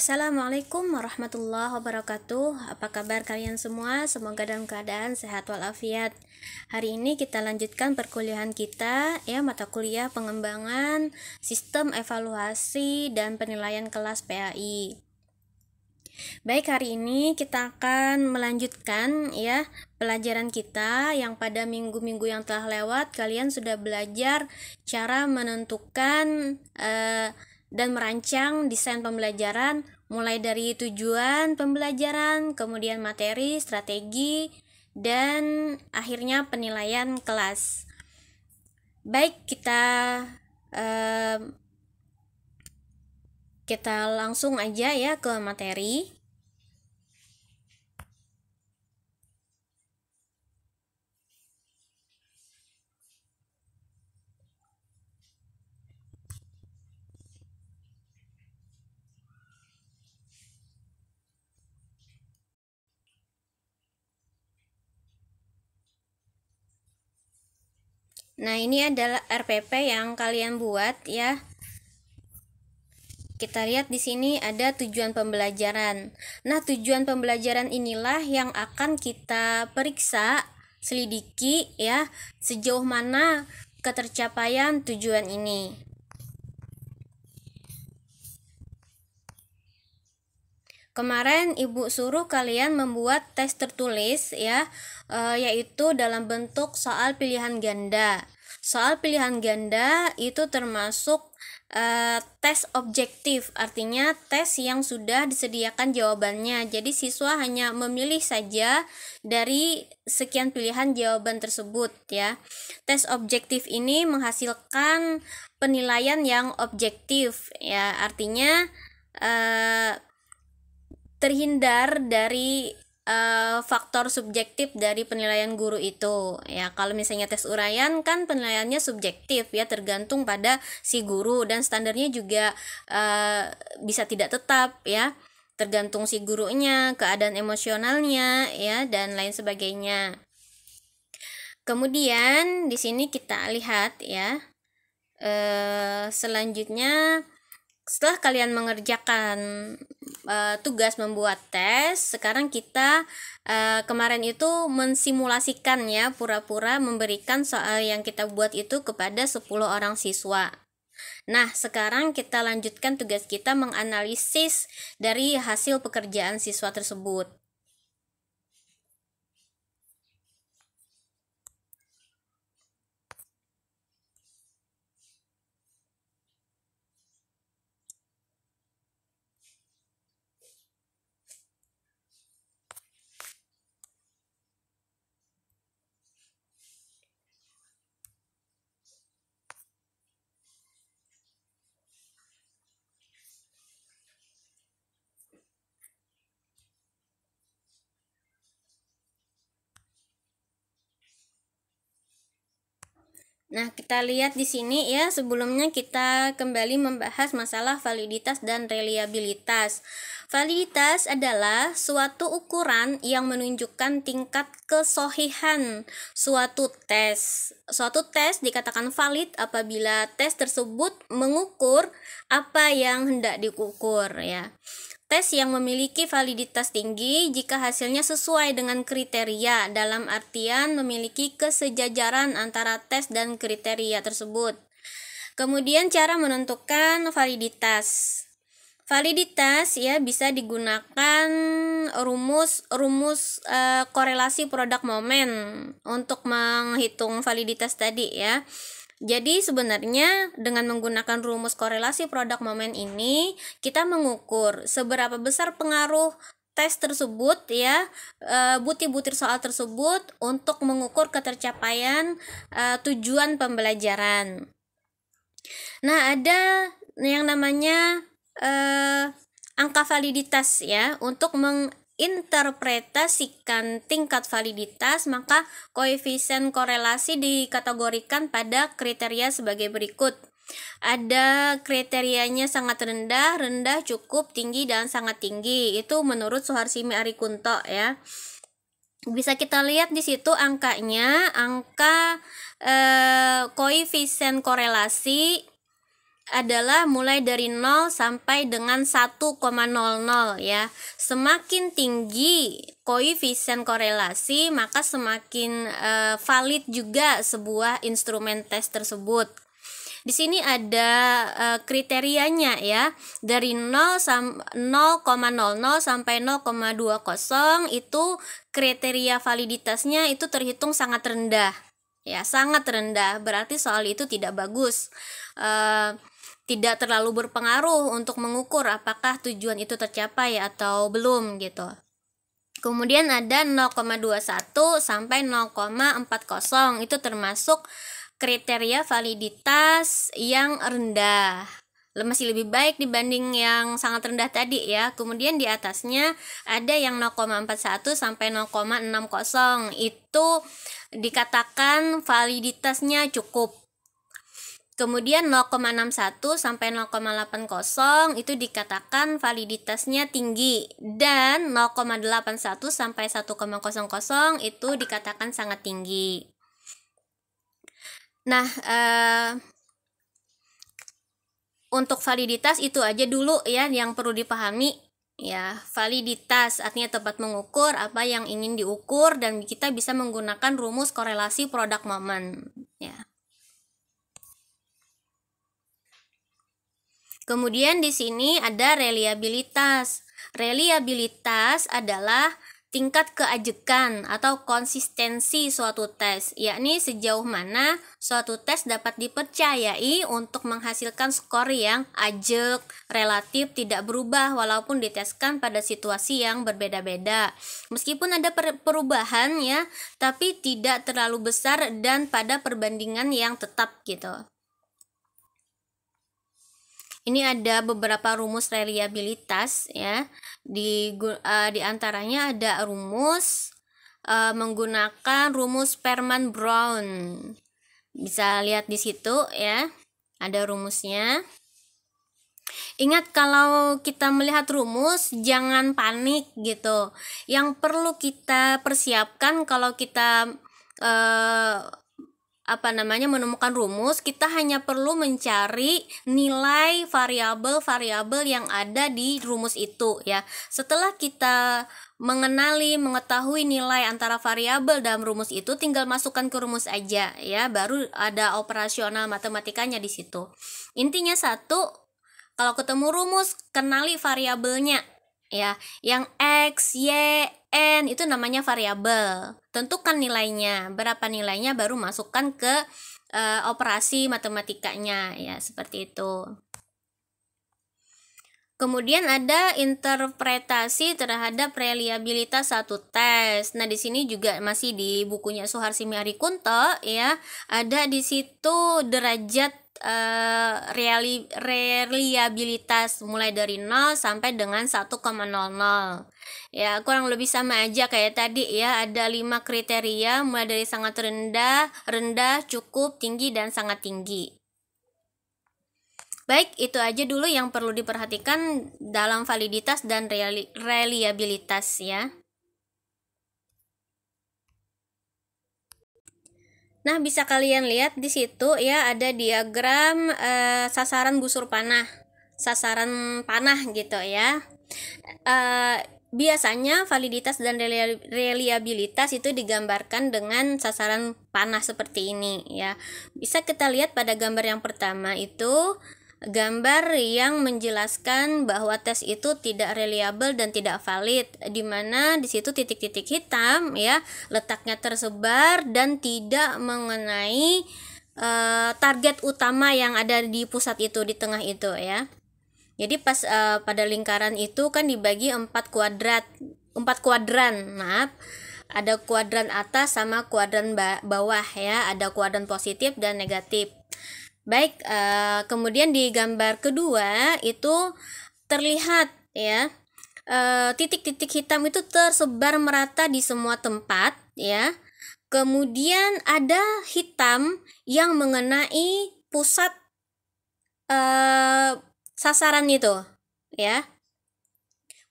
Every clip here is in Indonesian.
Assalamualaikum warahmatullahi wabarakatuh. Apa kabar kalian semua? Semoga dalam keadaan sehat walafiat. Hari ini kita lanjutkan perkuliahan kita, mata kuliah pengembangan sistem evaluasi dan penilaian kelas PAI. Baik, hari ini kita akan melanjutkan pelajaran kita yang pada minggu-minggu yang telah lewat kalian sudah belajar cara menentukan dan merancang desain pembelajaran mulai dari tujuan pembelajaran, kemudian materi, strategi, dan akhirnya penilaian kelas. Baik, kita langsung aja ke materi. Nah, ini adalah RPP yang kalian buat ya. Kita lihat di sini ada tujuan pembelajaran. Nah, tujuan pembelajaran inilah yang akan kita periksa, selidiki sejauh mana ketercapaian tujuan ini. Kemarin Ibu suruh kalian membuat tes tertulis yaitu dalam bentuk soal pilihan ganda. Soal pilihan ganda itu termasuk tes objektif, artinya tes yang sudah disediakan jawabannya. Jadi siswa hanya memilih saja dari sekian pilihan jawaban tersebut ya. Tes objektif ini menghasilkan penilaian yang objektif ya, artinya terhindar dari faktor subjektif dari penilaian guru itu ya. Kalau misalnya tes uraian kan penilaiannya subjektif ya, tergantung pada si guru, dan standarnya juga bisa tidak tetap ya, tergantung si gurunya, keadaan emosionalnya ya, dan lain sebagainya. Kemudian di sini kita lihat ya, selanjutnya setelah kalian mengerjakan tugas membuat tes, sekarang kita kemarin itu mensimulasikan ya, pura-pura memberikan soal yang kita buat itu kepada 10 orang siswa. Nah, sekarang kita lanjutkan tugas kita menganalisis dari hasil pekerjaan siswa tersebut. Nah, kita lihat di sini ya, sebelumnya kita kembali membahas masalah validitas dan reliabilitas. Validitas adalah suatu ukuran yang menunjukkan tingkat kesohihan suatu tes. Suatu tes dikatakan valid apabila tes tersebut mengukur apa yang hendak diukur ya. Tes yang memiliki validitas tinggi jika hasilnya sesuai dengan kriteria, dalam artian memiliki kesejajaran antara tes dan kriteria tersebut. Kemudian cara menentukan validitas. Validitas ya bisa digunakan rumus korelasi produk momen untuk menghitung validitas tadi ya. Jadi sebenarnya dengan menggunakan rumus korelasi produk momen ini kita mengukur seberapa besar pengaruh tes tersebut ya, butir-butir soal tersebut untuk mengukur ketercapaian tujuan pembelajaran. Nah, ada yang namanya angka validitas ya. Untuk menginterpretasikan tingkat validitas, maka koefisien korelasi dikategorikan pada kriteria sebagai berikut. Ada kriterianya sangat rendah, rendah, cukup, tinggi, dan sangat tinggi. Itu menurut Suharsimi Arikunto ya. Bisa kita lihat di situ angkanya, angka koefisien korelasi adalah mulai dari 0 sampai dengan 1,00 ya. Semakin tinggi koefisien korelasi, maka semakin valid juga sebuah instrumen tes tersebut. Di sini ada kriterianya ya. Dari 0,00 sampai 0,20 itu kriteria validitasnya itu terhitung sangat rendah. Ya, sangat rendah. Berarti soal itu tidak bagus. Tidak terlalu berpengaruh untuk mengukur apakah tujuan itu tercapai atau belum gitu. Kemudian ada 0,21 sampai 0,40, itu termasuk kriteria validitas yang rendah, masih lebih baik dibanding yang sangat rendah tadi ya. Kemudian di atasnya ada yang 0,41 sampai 0,60, itu dikatakan validitasnya cukup. Kemudian 0,61 sampai 0,80 itu dikatakan validitasnya tinggi, dan 0,81 sampai 1,00 itu dikatakan sangat tinggi. Nah, untuk validitas itu aja dulu ya yang perlu dipahami ya. Validitas artinya tepat mengukur apa yang ingin diukur, dan kita bisa menggunakan rumus korelasi produk momen ya. Kemudian di sini ada reliabilitas. Reliabilitas adalah tingkat keajekan atau konsistensi suatu tes, yakni sejauh mana suatu tes dapat dipercayai untuk menghasilkan skor yang ajek, relatif tidak berubah walaupun diteskan pada situasi yang berbeda-beda. Meskipun ada perubahan ya, tapi tidak terlalu besar dan pada perbandingan yang tetap gitu. Ini ada beberapa rumus reliabilitas ya. Di antaranya ada rumus menggunakan rumus Sperman-Brown. Bisa lihat di situ ya. Ada rumusnya. Ingat, kalau kita melihat rumus jangan panik gitu. Yang perlu kita persiapkan kalau kita menemukan rumus, kita hanya perlu mencari nilai variabel-variabel yang ada di rumus itu ya. Setelah kita mengetahui nilai antara variabel dalam rumus itu, tinggal masukkan ke rumus aja ya, baru ada operasional matematikanya di situ. Intinya satu, kalau ketemu rumus kenali variabelnya ya. Yang X, Y, N itu namanya variabel. Tentukan nilainya, berapa nilainya, baru masukkan ke operasi matematikanya ya, seperti itu. Kemudian ada interpretasi terhadap reliabilitas satu tes. Nah, di sini juga masih di bukunya Suharsimi Arikunto ya. Ada di situ derajat reliabilitas mulai dari 0 sampai dengan 1,00. Ya, kurang lebih sama aja kayak tadi ya. Ada 5 kriteria mulai dari sangat rendah, cukup, tinggi, dan sangat tinggi. Baik, itu aja dulu yang perlu diperhatikan dalam validitas dan reliabilitas ya. Nah, bisa kalian lihat di situ ya, ada diagram sasaran busur panah, sasaran panah gitu ya. Biasanya validitas dan reliabilitas itu digambarkan dengan sasaran panah seperti ini ya. Bisa kita lihat pada gambar yang pertama itu gambar yang menjelaskan bahwa tes itu tidak reliable dan tidak valid, di mana di situ titik-titik hitam ya letaknya tersebar dan tidak mengenai target utama yang ada di pusat itu, di tengah itu ya. Jadi pas pada lingkaran itu kan dibagi 4 kuadran. Maaf, ada kuadran atas sama kuadran bawah ya, ada kuadran positif dan negatif. Baik, kemudian di gambar kedua itu terlihat ya titik-titik hitam itu tersebar merata di semua tempat ya. Kemudian ada hitam yang mengenai pusat sasaran itu ya.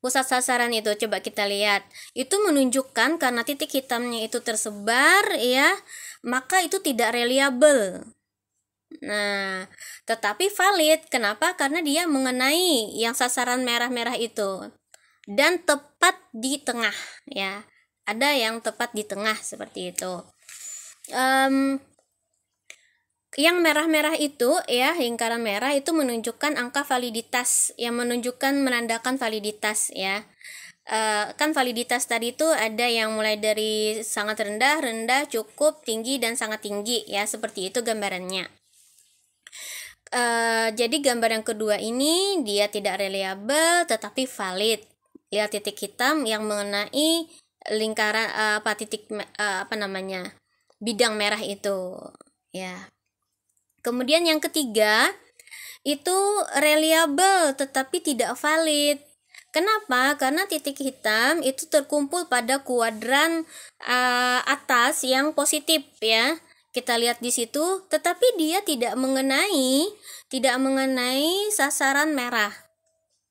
Pusat sasaran itu coba kita lihat. Itu menunjukkan karena titik hitamnya itu tersebar ya, maka itu tidak reliable. Nah, tetapi valid. Kenapa? Karena dia mengenai yang sasaran merah-merah itu dan tepat di tengah, ya. Ada yang tepat di tengah seperti itu. Yang merah-merah itu, ya, lingkaran merah itu menunjukkan angka validitas, yang menandakan validitas, ya. Kan validitas tadi itu ada yang mulai dari sangat rendah, cukup, tinggi, dan sangat tinggi, ya. Seperti itu gambarannya. Jadi gambar yang kedua ini dia tidak reliable tetapi valid. Lihat titik hitam yang mengenai lingkaran bidang merah itu, ya. Kemudian yang ketiga itu reliable tetapi tidak valid. Kenapa? Karena titik hitam itu terkumpul pada kuadran atas yang positif, ya. Kita lihat di situ, tetapi dia tidak mengenai sasaran merah.